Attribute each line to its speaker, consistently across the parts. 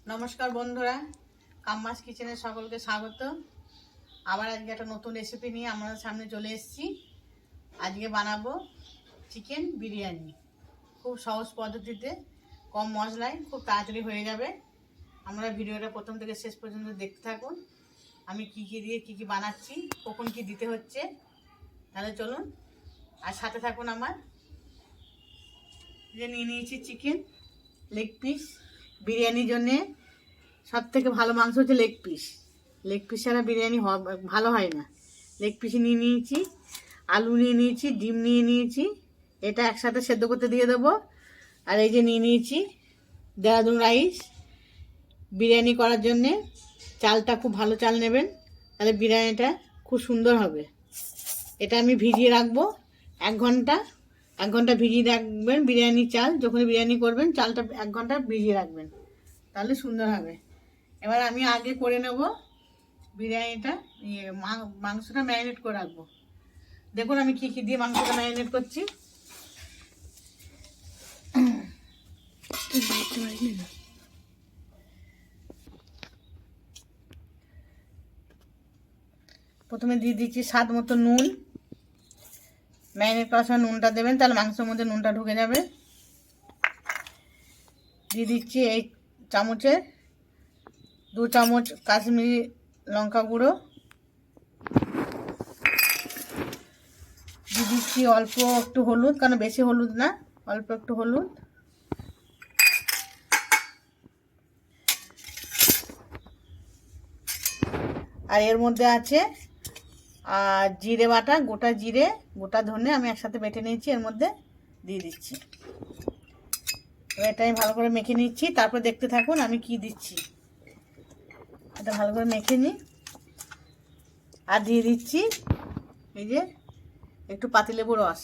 Speaker 1: নমস্কার বন্ধুরা, কাম্মাস কিচেনে সকলকে স্বাগত। আবার আজকে একটা নতুন রেসিপি নিয়ে আমাদের সামনে চলে এসেছি। আজকে বানাবো চিকেন বিরিয়ানি। খুব সহজ পদ্ধতিতে, কম মশলায় খুব তাড়াতাড়ি হয়ে যাবে। আমরা ভিডিওটা প্রথম থেকে শেষ পর্যন্ত দেখতে থাকুন। আমি কি কি দিয়ে কি কি বানাচ্ছি, কখন কি দিতে হচ্ছে, তাহলে চলুন আর সাথে থাকুন আমার। যে নিয়ে নিয়েছি চিকেন লেগ পিস। বিরিয়ানির জন্যে সব থেকে ভালো মাংস হচ্ছে লেগ পিস। লেগ পিস ছাড়া বিরিয়ানি ভালো হয় না। লেগ পিস নিয়ে নিয়েছি, আলু নিয়ে নিয়েছি, ডিম নিয়ে নিয়েছি। এটা একসাথে সেদ্ধ করতে দিয়ে দেবো। আর এই যে নিয়ে নিয়েছি দেহরাদুন রাইস। বিরিয়ানি করার জন্যে চালটা খুব ভালো চাল নেবেন, তাহলে বিরিয়ানিটা খুব সুন্দর হবে। এটা আমি ভিজিয়ে রাখবো 1 ঘন্টা। 1 ঘন্টা ভিজিয়ে রাখবেন বিরিয়ানি চাল। যখন বিরিয়ানি করবেন চালটা 1 ঘন্টা ভিজিয়ে রাখবেন, তাহলে সুন্দর হবে। এবার আমি আগে করে নেব বিরিয়ানিটা, মাংসটা ম্যারিনেট করে রাখবো। দেখুন আমি কি কি দিয়ে মাংসটা ম্যারিনেট করছি। প্রথমে দিয়ে দিচ্ছি স্বাদ মতো নুন। ম্যারিনেট করার সময় নুনটা দেবেন, তাহলে মাংসের মধ্যে নুনটা ঢুকে যাবে। দিয়ে দিচ্ছি এই চামচে 2 চামচ কাশ্মীরি লঙ্কা গুঁড়ো। দিয়ে দিচ্ছি অল্প একটু হলুদ, কারণ বেশি হলুদ না, অল্প একটু হলুদ। আর এর মধ্যে আছে জিরে বাটা, গোটা জিরে, গোটা ধনে আমি একসাথে বেটে নিয়েছি, এর মধ্যে দিয়ে দিচ্ছি। এটা আমি ভালো করে মেখে নিচ্ছি, তারপর দেখতে থাকুন আমি কি দিচ্ছি। এটা ভালো করে মেখে নিই। আর দিয়ে দিচ্ছি এই যে একটু পাতিলেবুর রস।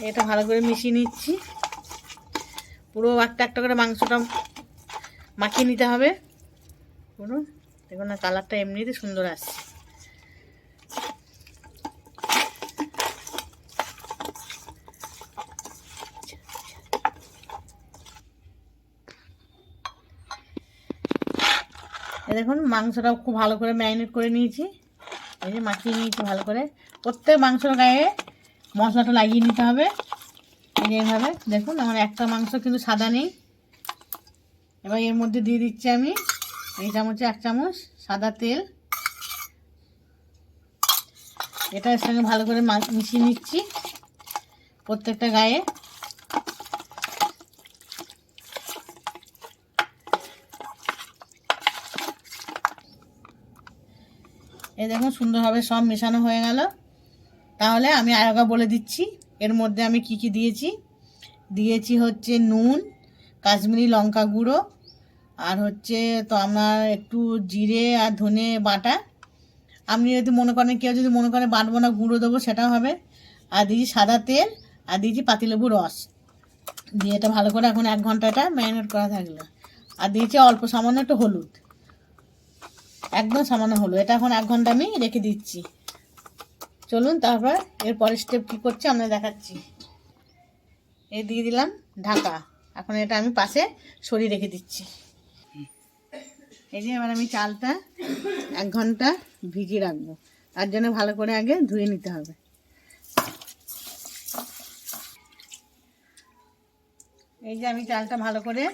Speaker 1: এটা ভালো করে মিশিয়ে নিচ্ছি। পুরো একটা একটা করে মাংসটা মাখিয়ে নিতে হবে পুরো। দেখুন না, কালারটা এমনিতে সুন্দর আসছে। দেখুন মাংসটা খুব ভালো করে ম্যারিনেট করে নিয়েছি, এই যে মাখিয়ে নিয়েছি ভালো করে। প্রত্যেক মাংসর গায়ে মশলাটা লাগিয়ে নিতে হবে এইভাবে। দেখুন আমার একটা মাংস কিন্তু সাদা নেই। এবার এর মধ্যে দিয়ে দিচ্ছি আমি এই চামচে 1 চামচ সাদা তেল। এটা এর সঙ্গে ভালো করে মিশিয়ে নিচ্ছি প্রত্যেকটা গায়ে। এই দেখুন সুন্দরভাবে সব মেশানো হয়ে গেল। তাহলে আমি আরেকবার বলে দিচ্ছি এর মধ্যে আমি কি কি দিয়েছি। দিয়েছি হচ্ছে নুন, কাশ্মীরি লঙ্কা গুঁড়ো, আর হচ্ছে তো আমার একটু জিরে আর ধনে বাটা। আপনি যদি মনে করেন, কেউ যদি মনে করে বাটবো না গুঁড়ো দেবো, সেটাও হবে। আর দিয়েছি সাদা তেল, আর দিয়েছি পাতিলেবুর রস। দিয়ে এটা ভালো করে এখন 1 ঘন্টা এটা ম্যারিনেট করা থাকলো। আর দিয়েছি অল্প সামান্য একটু হলুদ, একদম সামান্য হলুদ। এটা এখন 1 ঘন্টা আমি রেখে দিচ্ছি। চলুন তারপর এর পরের স্টেপ কী করছি আমরা দেখাচ্ছি। এই দিয়ে দিলাম ঢাকা। এখন এটা আমি পাশে সরিয়ে রেখে দিচ্ছি। এই যে এবার আমি চালটা 1 ঘন্টা ভিজিয়ে রাখবো, তার জন্য ভালো করে আগে ধুয়ে নিতে হবে। এই যে আমি চালটা ভালো করে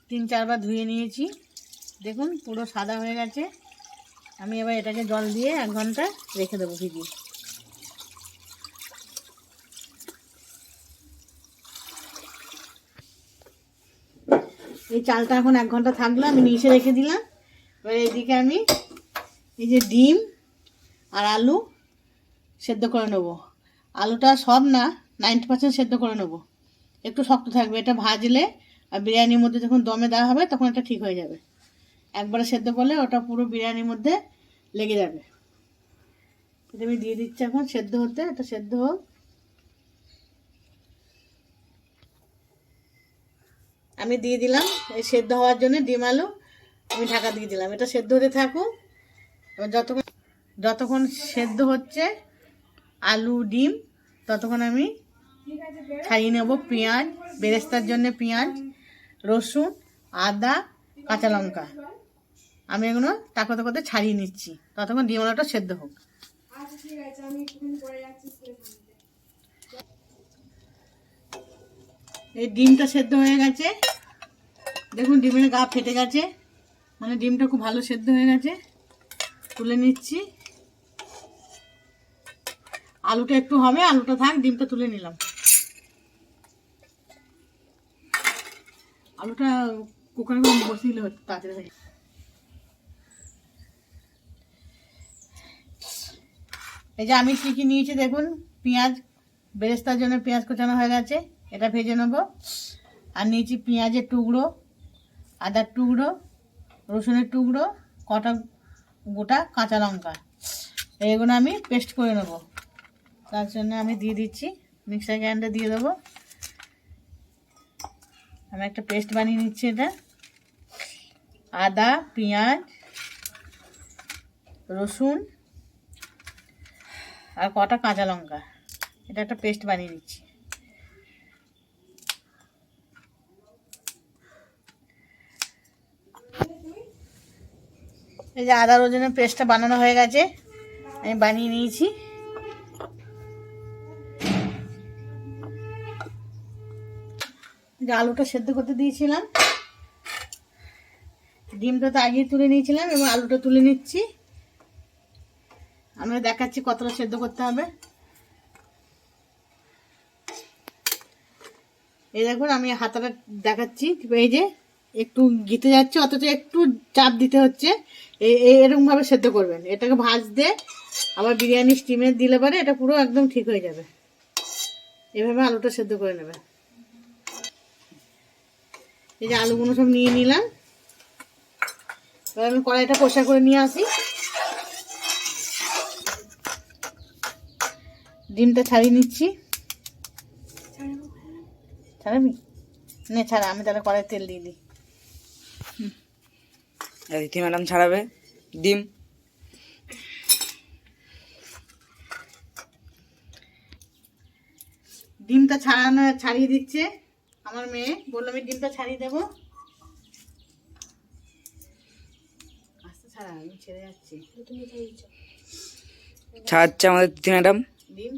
Speaker 1: 3-4 বার ধুয়ে নিয়েছি। দেখুন পুরো সাদা হয়ে গেছে। আমি এবার এটাকে জল দিয়ে 1 ঘন্টা রেখে দেবো ভিজিয়ে। এই চালটা এখন 1 ঘন্টা থাকলো, আমি নিচে রেখে দিলাম। এবার এইদিকে আমি এই যে ডিম আর আলু সেদ্ধ করে নেবো। আলুটা সব না, 90% সেদ্ধ করে নেবো, একটু শক্ত থাকবে। এটা ভাজলে আর বিরিয়ানির মধ্যে যখন দমে দেওয়া হবে তখন এটা ঠিক হয়ে যাবে। একবারে সেদ্ধ করলে ওটা পুরো বিরিয়ানির মধ্যে লেগে যাবে। এটা আমি দিয়ে দিচ্ছি এখন সেদ্ধ হতে। এটা সেদ্ধ হোক। আমি দিয়ে দিলাম এই সেদ্ধ হওয়ার জন্য ডিম আলু আমি ঢাকা দিয়ে দিলাম। এটা সেদ্ধ হতে থাকুক। এবার যতক্ষণ সেদ্ধ হচ্ছে আলু ডিম, ততক্ষণ আমি ছাড়িয়ে নেব পেঁয়াজ, বেরেস্তার জন্য পেঁয়াজ, রসুন, আদা, কাঁচা লঙ্কা। আমি এগুলো টাকতে করতে ছাড়িয়ে নিচ্ছি, ততক্ষণ ডিম আলুটা সেদ্ধ হোক। এই ডিমটা সেদ্ধ হয়ে গেছে, দেখুন ডিমের গা ফেটে গেছে, মানে ডিমটা খুব ভালো সেদ্ধ হয়ে গেছে। তুলে নিচ্ছি। আলুটা একটু হবে, আলুটা থাক, ডিমটা তুলে নিলাম। আলুটা কুকারে বসিয়ে দিলে হতো তাড়াতাড়ি হয়ে। এই যে আমি কী কী নিয়েছি দেখুন, পেঁয়াজ, বেরেস্তার জন্য পেঁয়াজ কোচানো হয়ে গেছে, এটা ভেজে নেব। আর নিয়েছি পেঁয়াজের টুকরো, আদার টুকরো, রসুনের টুকরো, কটা গোটা কাঁচা লঙ্কা। এইগুলো আমি পেস্ট করে নেব। তার জন্য আমি দিয়ে দিচ্ছি, মিক্সার গ্রাইন্ডারে দিয়ে দেবো। আমি একটা পেস্ট বানিয়ে নিচ্ছি। এটা আদা, পেঁয়াজ, রসুন আর কটা কাঁচা লঙ্কা, এটা একটা পেস্ট বানিয়ে নিচ্ছি। এই যে আদা রসুনের পেস্টটা বানানো হয়ে গেছে, আমি বানিয়ে নিয়েছি। যে আলুটা সেদ্ধ করতে দিয়েছিলাম, ডিমটা তো আগে তুলে নিয়েছিলাম, এবং আলুটা তুলে নিচ্ছি। আমি দেখাচ্ছি কতটা সেদ্ধ করতে হবে। এই দেখুন আমি হাতাটা দেখাচ্ছি, এই যে একটু গিতে যাচ্ছে, অথচ একটু চাপ দিতে হচ্ছে। এরকমভাবে সেদ্ধ করবেন। এটাকে ভাজতে আবার বিরিয়ানি স্টিমে দিলে পরে এটা পুরো একদম ঠিক হয়ে যাবে। এভাবে আলুটা সেদ্ধ করে নেবেন। এই যে আলুগুলো সব নিয়ে নিলাম। এবার আমি কড়াইটা কষা করে নিয়ে আসি। ডিমটা ছাড়িয়ে নিচ্ছি। ছাড়াবি নে, ছাড়া, আমি তাহলে কড়াই তেল দিয়ে দিই।
Speaker 2: রীতি ম্যাডাম ছাড়াবে ডিম।
Speaker 1: ডিমটা ছাড়িয়ে দিচ্ছে আমার মেয়ে, বললো আমি ডিমটা ছাড়িয়ে দেবো। আস্তে ছাড়া, আমি ছেড়ে যাচ্ছি।
Speaker 2: ছাড়াচ্ছে আমাদের রীতি ম্যাডাম
Speaker 1: ডিম।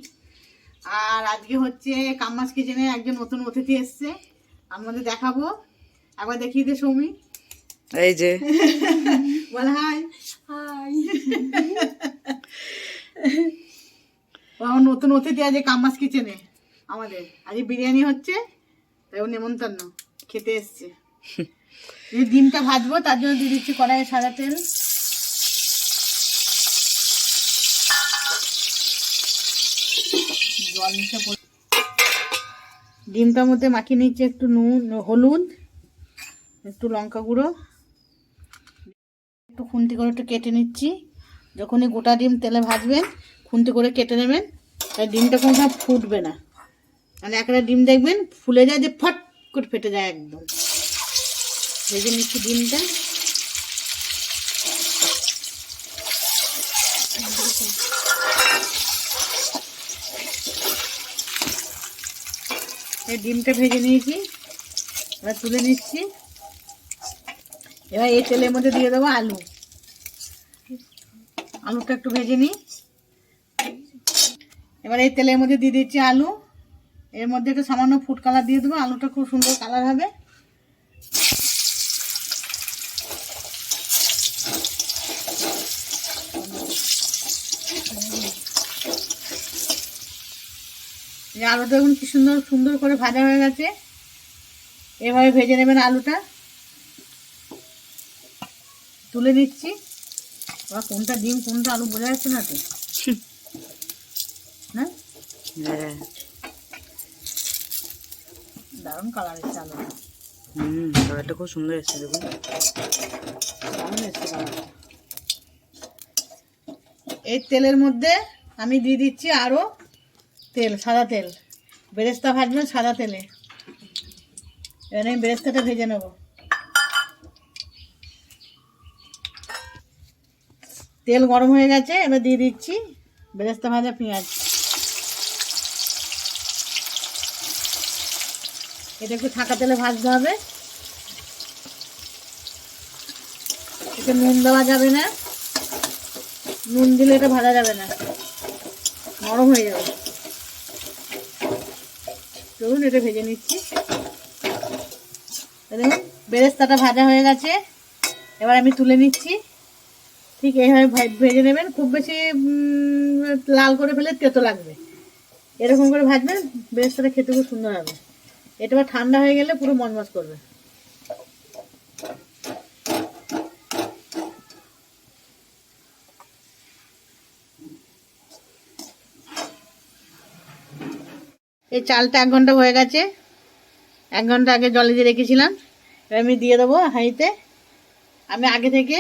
Speaker 1: আর আজকে হচ্ছে কাম্মাস কিচেনে একজন নতুন অতিথি এসছে, আমাদের দেখাবো। একবার দেখিয়ে দে সৌমি।
Speaker 2: এই যে
Speaker 1: বল হাই। হাই। আমার নতুন অতিথি আজ কাম্মাস কিচেনে, আমাদের আজ বিরিয়ানি হচ্ছে, তাই ও নেমন্তন্ন খেতে এসছে। এই ডিমটা ভাজবো, তার জন্য দিয়ে দিচ্ছি কড়াইয়ে সাদা তেল। জল মিশে ডিমটার মধ্যে মাখিয়ে নিচ্ছি একটু নুন, হলুদ, একটু লঙ্কা গুঁড়ো, একটু খুন্তি করে একটু কেটে নিচ্ছি। যখনই গোটা ডিম তেলে ভাজবেন খুন্তি করে কেটে নেবেন, তাই ডিমটা কোনো সময় ফুটবে না। মানে একটা ডিম দেখবেন ফুলে যায়, যে ফট করে ফেটে যায় একদম। ভেজে নিচ্ছি ডিমটা। এই ডিমটা ভেজে নিয়েছি, এবার তুলে নিচ্ছি। এবার এই তেলের মধ্যে দিয়ে দেবো আলু। আলুটা একটু ভেজে নিই। এবার এই তেলের মধ্যে দিয়ে দিচ্ছি আলু। এর মধ্যে একটু সামান্য ফুড কালার দিয়ে দেবো, আলুটা খুব সুন্দর কালার হবে। আলুটা দেখুন কি সুন্দর সুন্দর করে ভাজা হয়ে গেছে। এভাবে ভেজে নেবেন আলুটা। তুলে নিচ্ছি। বা কোনটা ডিম কোনটা আলু বোঝা যাচ্ছে না তো, না? দারুণ কালার এসছে আলু।
Speaker 2: কালারটা খুব সুন্দর এসছে, দেখুন
Speaker 1: দারুণ এসছে কালারটা। এই তেলের মধ্যে আমি দিয়ে দিচ্ছি আরও তেল, সাদা তেল। বেরেস্তা ভাজবেন সাদা তেলে। এবার আমি বেরেস্তাটা ভেজে নেব। তেল গরম হয়ে গেছে, এবার দিয়ে দিচ্ছি বেরেস্তা ভাজা পেঁয়াজ। এটা একটু থাকা তেলে ভাজতে হবে। এতে নুন দেওয়া যাবে না, নুন দিলে এটা ভাজা যাবে না, নরম হয়ে যাবে। চলুন এটা ভেজে নিচ্ছি। দেখুন বেরেস্তাটা ভাজা হয়ে গেছে, এবার আমি তুলে নিচ্ছি। ঠিক এইভাবে ভেজে নেবেন, খুব বেশি লাল করে ফেলে তেতো লাগবে। এরকম করে ভাজবেন, বেরেস্তাটা খেতে খুব সুন্দর হবে। এটা আবার ঠান্ডা হয়ে গেলে পুরো মচমচ করবে। এই চালটা 1 ঘন্টা হয়ে গেছে, 1 ঘন্টা আগে জলে দিয়ে রেখেছিলাম। এবার আমি দিয়ে দেবো হাঁড়িতে। আমি আগে থেকে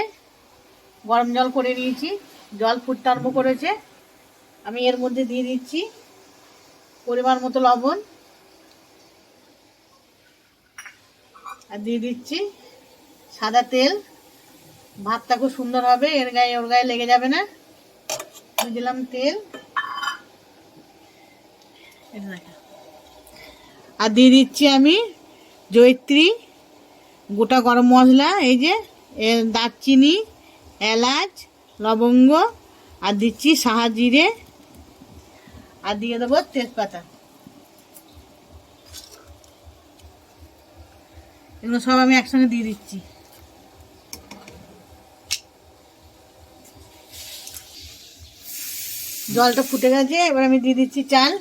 Speaker 1: গরম জল করে নিয়েছি, জল ফুটতে আরম্ভ করেছে। আমি এর মধ্যে দিয়ে দিচ্ছি পরিমাণ মতো লবণ, আর দিয়ে দিচ্ছি সাদা তেল। ভাতটা খুব সুন্দর হবে, এর গায়ে ওর গায়ে লেগে যাবে না। দিয়ে দিলাম তেল, আর দিয়ে দিচ্ছি আমি জয়িত্রী, গোটা গরম মশলা, এই যে দারচিনি, এলাচ, লবঙ্গ, আর দিচ্ছি সাহা জিরে, আর দিয়ে দেবো তেজপাতা। এগুলো সব আমি একসঙ্গে দিয়ে দিচ্ছি। জলটা ফুটে গেছে, এবার আমি দিয়ে দিচ্ছি চাল।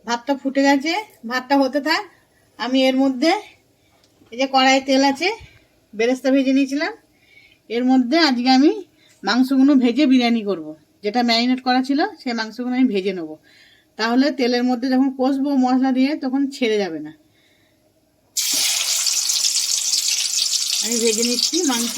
Speaker 1: ভাতটা ফুটে গেছে, ভাতটা হতে থাক। আমি এর মধ্যে এই যে কড়াই তেল আছে, বেরেস্তা ভেজে নিয়েছিলাম, এর মধ্যে আজকে আমি মাংসগুলো ভেজে বিরিয়ানি করব। যেটা ম্যারিনেট করা ছিল সেই মাংসগুলো আমি ভেজে নেব, তাহলে তেলের মধ্যে যখন কষবো মশলা দিয়ে তখন ছেড়ে যাবে না। আমি ভেজে নিচ্ছি মাংস।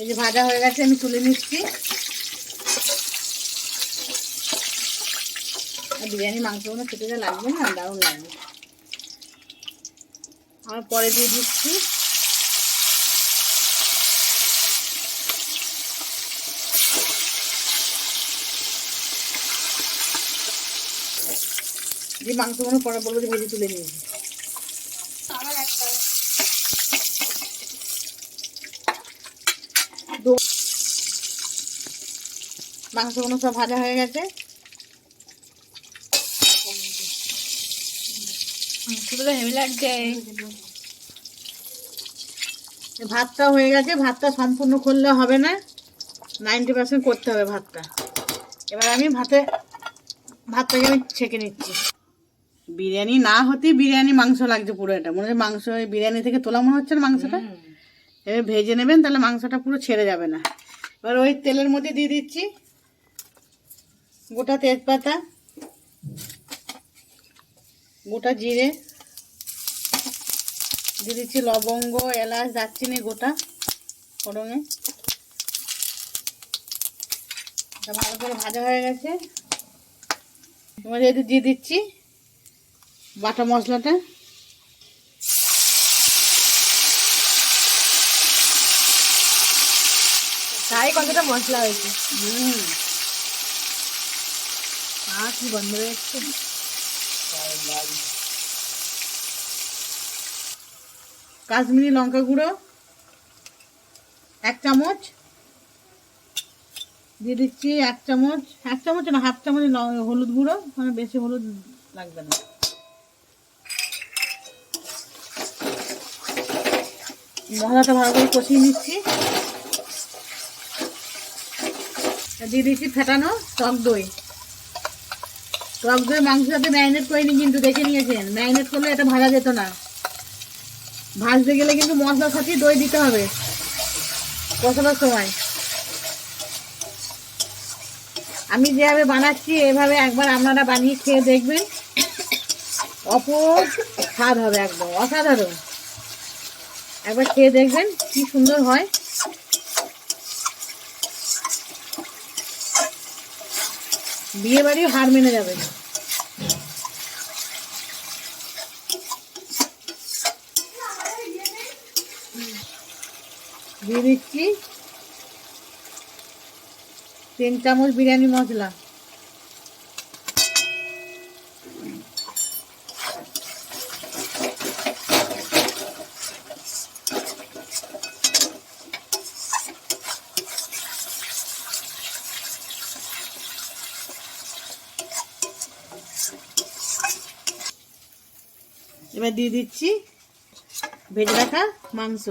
Speaker 1: এই যে ভাজা হয়ে গেছে, আমি তুলে নিচ্ছি। বিরিয়ানি মাংসগুলো খেতে যা লাগবে না, দারুণ লাগবে। আমার পরে দিয়ে দিচ্ছি যে মাংসগুলো পরে পরে ভেজে তুলে নিয়েছি। মাংসগুলো সব ভাজা হয়ে গেছে, হেভি লাগছে। ভাতটা হয়ে গেছে, ভাতটা সম্পূর্ণ করলে হবে না, 90% করতে হবে ভাতটা। এবার আমি ভাতটাকে আমি ছেঁকে নিচ্ছি। বিরিয়ানি না হতে বিরিয়ানি মাংস লাগছে পুরো, এটা মনে হয় মাংস বিরিয়ানি থেকে তোলা মনে হচ্ছে না মাংসটা। এবার ভেজে নেবেন, তাহলে মাংসটা পুরো ছেড়ে যাবে না। এবার ওই তেলের মধ্যে দিয়ে দিচ্ছি গোটা তেজপাতা, গোটা জিরে, দিয়ে দিচ্ছি লবঙ্গ, এলাচ, দারচিনি গোটা ফোড়নে। ভালো করে ভাজা হয়ে গেছে, এবার এতে দিয়ে দিচ্ছি বাটা মশলাটা। তাই কতটা মশলা হয়েছে, কি গন্ধ হচ্ছে। কাশ্মীরি লঙ্কা গুঁড়ো 1 চামচ দিয়ে দিচ্ছি, 1 চামচ না, হাফ চামচ হলুদ গুঁড়ো, মানে বেশি হলুদ লাগবে না। মশলাটা ভালো করে কষিয়ে নিচ্ছি। দিয়ে দিচ্ছি ফেটানো টক দই। টক দই মাংসের সাথে ম্যারিনেট করিনি, কিন্তু দেখে নিয়েছেন, ম্যারিনেট করলে এটা ভাজা যেত না। ভাজতে গেলে কিন্তু মশলার সাথে দই দিতে হবে কষানোর সময়। আমি যেভাবে বানাচ্ছি এভাবে একবার আপনারা বানিয়ে খেয়ে দেখবেন, অপর স্বাদ হবে, একদম অসাধারণ। একবার খেয়ে দেখবেন কি সুন্দর হয়। বিয়ে বাড়িও হার মেনে যাবে। দিয়ে দিচ্ছি 3 চামচ বিরিয়ানি মশলা। এবার দিয়ে দিচ্ছি ভেজে রাখা মাংস।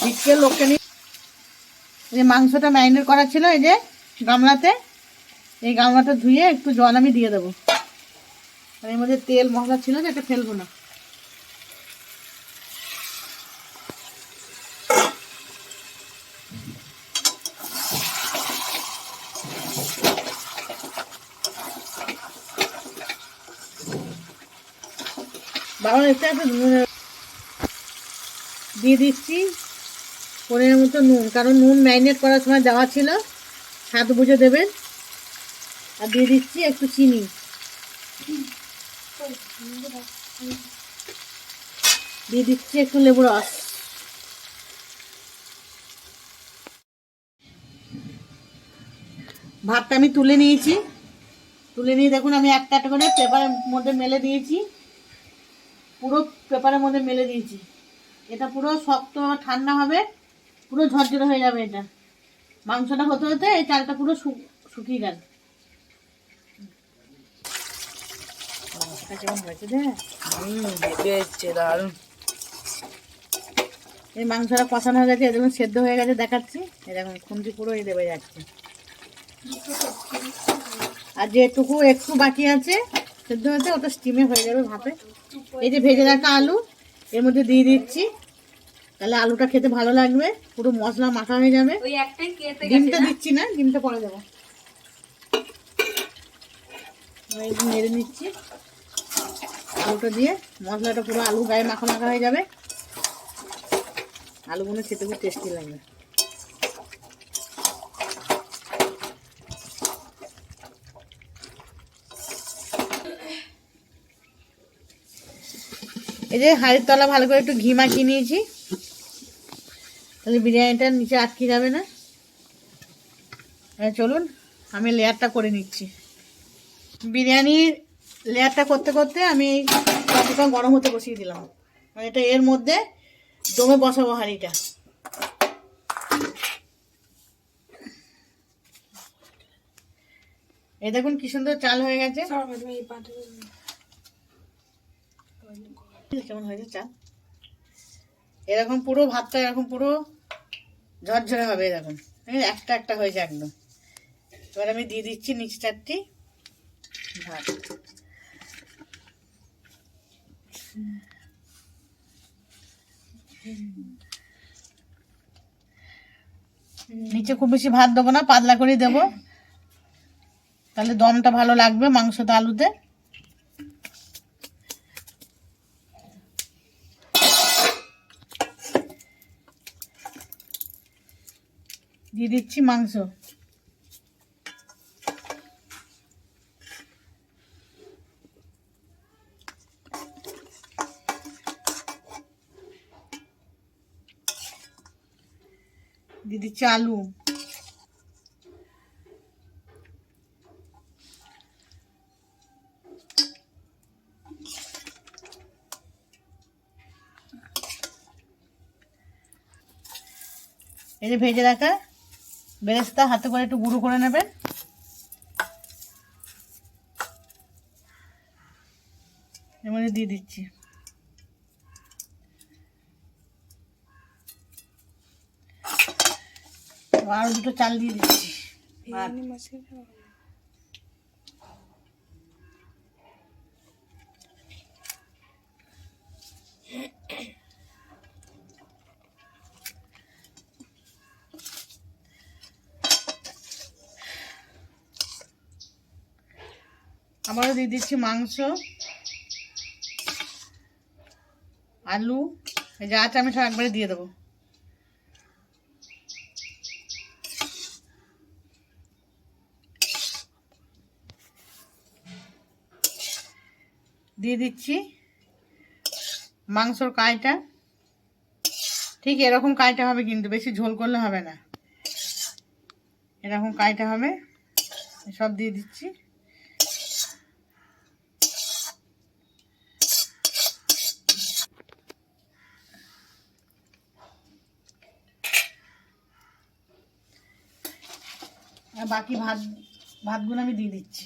Speaker 1: দিচ্ছে লোককে নিয়ে যে মাংসটা ম্যারিনেট করা ছিল এই যে গামলাতে, এই গামলাটা ধুয়ে একটু জল আমি দিয়ে দেবো। আর এর মধ্যে তেল মশলা ছিল যে এটা ফেলবো না। বাবা একটু একটু দিয়ে দিচ্ছি পরিমাণ মতো নুন, কারণ নুন ম্যারিনেট করার সময় দেওয়া ছিল, স্বাদ বুঝে দেবেন। আর দিয়ে দিচ্ছি একটু চিনি। দিয়ে দিচ্ছি একটু লেবু রস। ভাতটা আমি তুলে নিয়েছি, তুলে নিয়ে দেখুন আমি একটা একটা করে পেপারের মধ্যে মেলে দিয়েছি, পুরো পেপারের মধ্যে মেলে দিয়েছি। এটা পুরো শক্ত ঠান্ডা হবে, পুরো ঝরঝরে হয়ে যাবে। এটা মাংসটা হতে হতে এই চালটা পুরো শুকিয়ে গেল। কেমন হয়েছে
Speaker 2: দারুণ।
Speaker 1: এই মাংসটা কষানো হয়ে গেছে, এরকম সেদ্ধ হয়ে গেছে দেখাচ্ছি। এরকম খুন্তি পুরো এই দেবে যাচ্ছে। আর যেটুকু একটু বাকি আছে সেদ্ধ হতে, ওটা স্টিমে হয়ে যাবে ভাপে। এই যে ভেজে রাখা আলু এর মধ্যে দিয়ে দিচ্ছি, তাহলে আলুটা খেতে ভালো লাগবে, পুরো মশলা মাখা হয়ে যাবে। ডিমটা দিচ্ছি না, ডিমটা পরে দেবো। নেড়ে নিচ্ছি আলুটা দিয়ে, মশলাটা পুরো আলু গায়ে মাখা মাখা হয়ে যাবে। আলুগুলো খেতে খুব টেস্টি লাগবে। এই যে হাঁড়ির তলা ভালো করে একটু ঘি মাখিয়ে নিয়েছি, তাহলে বিরিয়ানিটা নিচে আটকে যাবে না। চলুন আমি লেয়ারটা করে নিচ্ছি। বিরিয়ানির লেয়ারটা করতে করতে আমি এই কতটা গরম হতে বসিয়ে দিলাম। এটা এর মধ্যে দমে বসাবো হাঁড়িটা। এই দেখুন কি সুন্দর চাল হয়ে গেছে। কেমন হয়েছে চাল, এরকম পুরো ভাতটা এরকম পুরো ঝরঝরে হবে। এরকম একটা একটা হয়েছে একদম। এবার আমি দিয়ে দিচ্ছি নিচে 4টি ভাত। নিচে খুব বেশি ভাত দেবো না, পাতলা করে দেবো, তাহলে দমটা ভালো লাগবে মাংসটা আলুতে। দিয়ে দিচ্ছি মাংস। দিয়ে দিচ্ছি আলু। এই যে ভেজে রাখা বেরেস্তা হাতে করে একটু গুঁড়ো করে নেবেন। এর মধ্যে দিয়ে দিচ্ছি। আর দুটো চাল দিয়ে দিচ্ছি। আবারও দিয়ে দিচ্ছি মাংস, আলু, যা আছে আমি সব একবারে দিয়ে দেবো। দিয়ে দিচ্ছি মাংসর কাইটা, ঠিক এরকম কাইটা হবে, কিন্তু বেশি ঝোল করলে হবে না, এরকম কাইটা হবে। সব দিয়ে দিচ্ছি। আর বাকি ভাতগুলো আমি দিয়ে দিচ্ছি।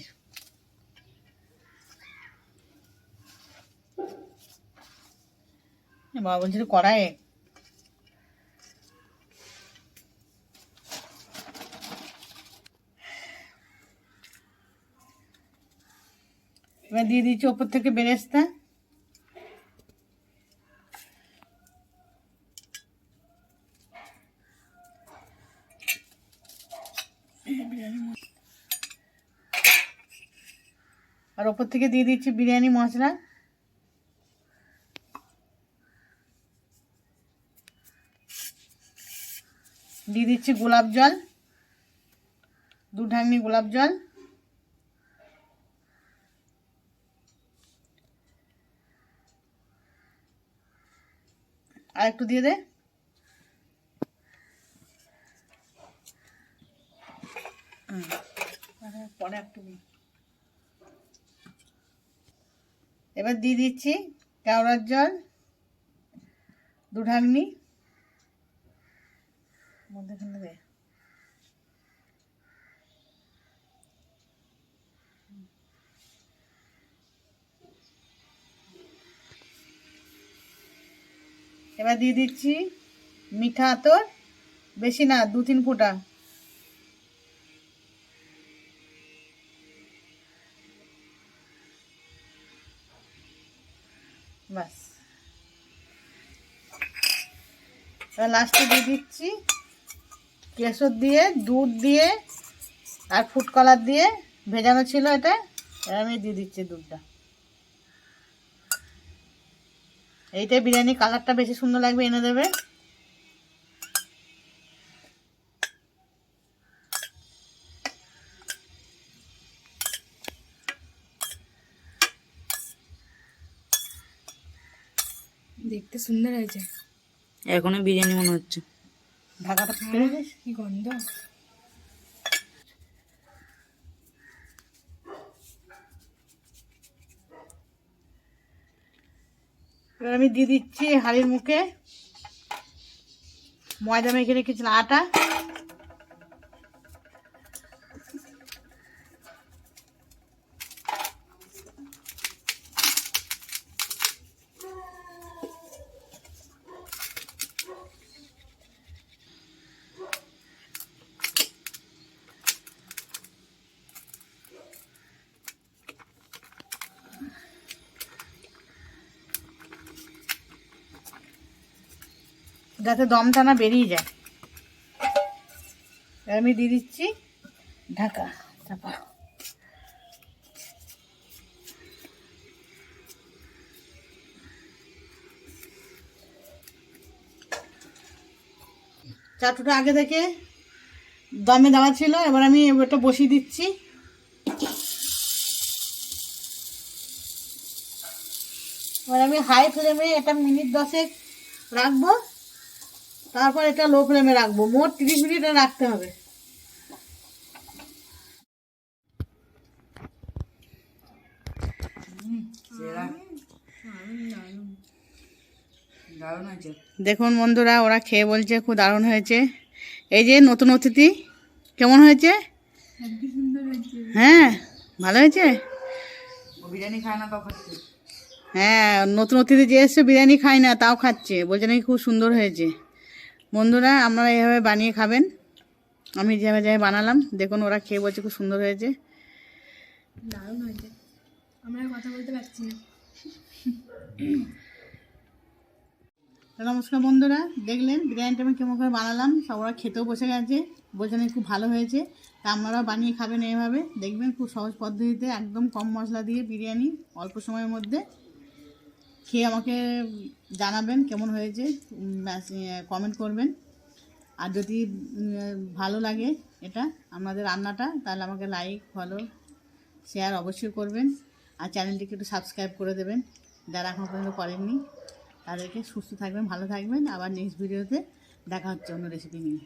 Speaker 1: বাবা বলছিল কড়াইয়ে, এবার দিয়ে দিচ্ছি ওপর থেকে বেরেস্তা। আর ওপর থেকে দিয়ে দিচ্ছি বিরিয়ানি মশলা। দিয়ে দিচ্ছি গোলাপ জল, 2 ঢাকনি গোলাপ জল। আর একটু দিয়ে দে। পরে একটু। এবার দিয়ে দিচ্ছি কেওড়ার জল, 2 ঢাকনি। মধ্যেখানে দে। এবার দিয়ে দিচ্ছি মিঠা আতর, বেশি না, 2-3 ফোঁটা। বাস। এবার লাস্টে দিয়ে দিচ্ছি কেশর দিয়ে, দুধ দিয়ে আর ফুড কালার দিয়ে ভেজানো ছিল এটা। এবার আমি দিয়ে দিচ্ছি দুধটা। এইটাই বিরিয়ানি কালারটা বেশি সুন্দর লাগবে, এনে দেবে।
Speaker 3: দেখতে সুন্দর হয়েছে।
Speaker 2: এখনই বিরিয়ানি মনে হচ্ছে।
Speaker 1: ঢাকাটা ফেলে দিস।
Speaker 3: কি গন্ধ।
Speaker 1: এবার আমি দিয়ে দিচ্ছি হাঁড়ির মুখে ময়দা মেখে রেখেছিলাম আটা। যাতে দমটা না বেরিয়ে যায়। এবার আমি দিয়ে দিচ্ছি ঢাকা চাপা। চাটুটা আগে থেকে দমে দেওয়া ছিল, এবার আমি এটা বসিয়ে দিচ্ছি। এবার আমি হাই ফ্লেমে এটা মিনিট 10 রাখবো, তারপর এটা লো ফ্লেমে রাখবো। মোট 30 মিনিট রাখতে হবে। দেখুন বন্ধুরা, ওরা খেয়ে বলছে খুব দারুণ হয়েছে। এই যে নতুন অতিথি, কেমন হয়েছে? হ্যাঁ, ভালো হয়েছে।
Speaker 2: বিরিয়ানি খায় না, তাও খাচ্ছে।
Speaker 1: হ্যাঁ, নতুন অতিথি যে এসছে বিরিয়ানি খায় না, তাও খাচ্ছে, বলছে নাকি খুব সুন্দর হয়েছে। বন্ধুরা, আপনারা এইভাবে বানিয়ে খাবেন, আমি যেভাবে বানালাম। দেখুন ওরা খেয়ে বলছে খুব সুন্দর হয়েছে।
Speaker 3: দারুণ হয়েছে, আমরা কথা বলতে পারছি না।
Speaker 1: নমস্কার বন্ধুরা, দেখলেন বিরিয়ানিটা আমি কেমন করে বানালাম। সব ওরা খেতেও বসে গেছে, বলছে নাকি খুব ভালো হয়েছে। তা আপনারাও বানিয়ে খাবেন এভাবে, দেখবেন খুব সহজ পদ্ধতিতে একদম কম মশলা দিয়ে বিরিয়ানি অল্প সময়ের মধ্যে। খেয়ে আমাকে জানাবেন কেমন হয়েছে, কমেন্ট করবেন। আর যদি ভালো লাগে এটা আমাদের রান্নাটা, তাহলে আমাকে লাইক ফলো শেয়ার অবশ্যই করবেন। আর চ্যানেলটিকে একটু সাবস্ক্রাইব করে দেবেন যারা এখন পর্যন্ত করেননি। তাদেরকে সুস্থ থাকবেন, ভালো থাকবেন। আবার নেক্সট ভিডিওতে দেখা হচ্ছে অন্য রেসিপি নিয়ে।